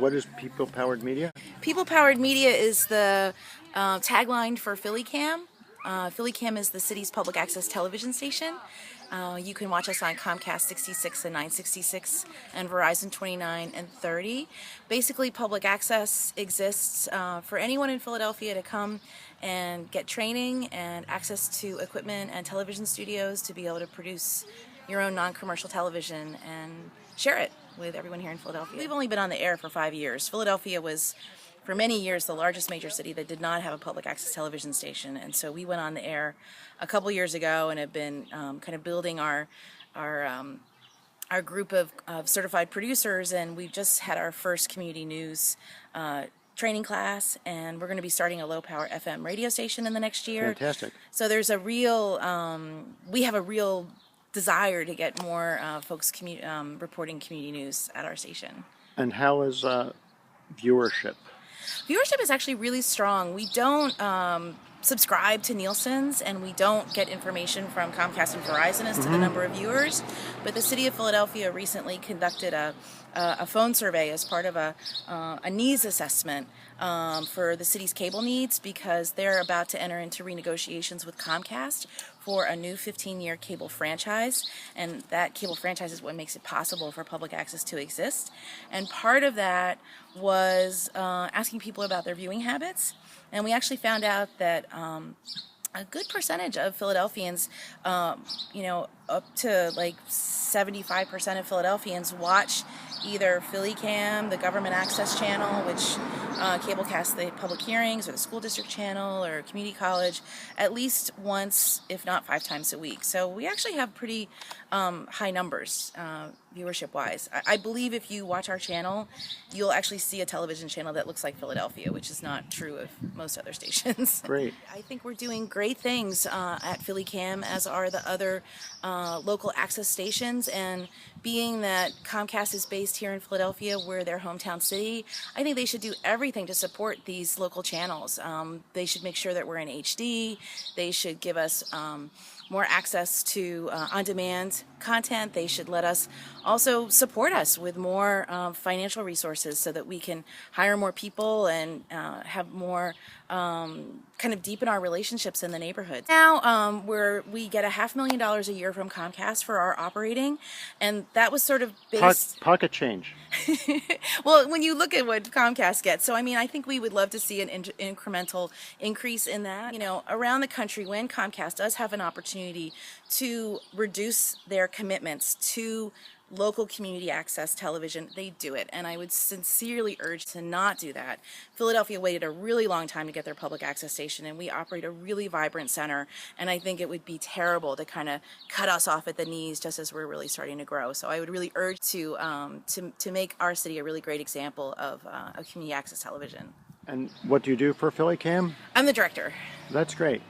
what is People Powered Media? People Powered Media is the tagline for PhillyCam. PhillyCam is the city's public access television station. You can watch us on Comcast 66 and 966 and Verizon 29 and 30. Basically, public access exists for anyone in Philadelphia to come and get training and access to equipment and television studios to be able to produce your own non-commercial television and share it with everyone here in Philadelphia. We've only been on the air for 5 years. Philadelphia was, for many years, the largest major city that did not have a public access television station, and so we went on the air a couple years ago and have been kind of building our group of certified producers, and we've just had our first community news training class, and we're going to be starting a low-power FM radio station in the next year. Fantastic. So there's a real, we have a real desire to get more folks reporting community news at our station. And how is viewership? Viewership is actually really strong. We don't subscribe to Nielsen's, and we don't get information from Comcast and Verizon as to the number of viewers, but the city of Philadelphia recently conducted a phone survey as part of a needs assessment for the city's cable needs, because they're about to enter into renegotiations with Comcast for a new 15-year cable franchise, and that cable franchise is what makes it possible for public access to exist. And part of that was asking people about their viewing habits, and we actually found out that a good percentage of Philadelphians, up to like 75% of Philadelphians watch either PhillyCam, the government access channel, which cablecasts the public hearings, or the school district channel, or community college, at least once, if not 5 times a week. So we actually have pretty high numbers viewership-wise. I believe if you watch our channel, you'll actually see a television channel that looks like Philadelphia, which is not true of most other stations. Great. I think we're doing great things at PhillyCam, as are the other local access stations, and being that Comcast is based here in Philadelphia, we're their hometown city, I think they should do everything to support these local channels. They should make sure that we're in HD. They should give us more access to on-demand content. They should let us also support us with more financial resources so that we can hire more people and have more kind of deepen our relationships in the neighborhood. Now we get $500,000 a year from Comcast for our operating, and that was sort of based... Pocket change. Well, when you look at what Comcast gets, so I mean, I think we would love to see an incremental increase in that. You know, around the country, when Comcast does have an opportunity to reduce their commitments to local community access television, they do it, and I would sincerely urge to not do that. Philadelphia waited a really long time to get their public access station, and we operate a really vibrant center, and I think it would be terrible to kind of cut us off at the knees just as we're really starting to grow. So I would really urge to make our city a really great example of community access television. And what do you do for PhillyCam? I'm the director. That's great.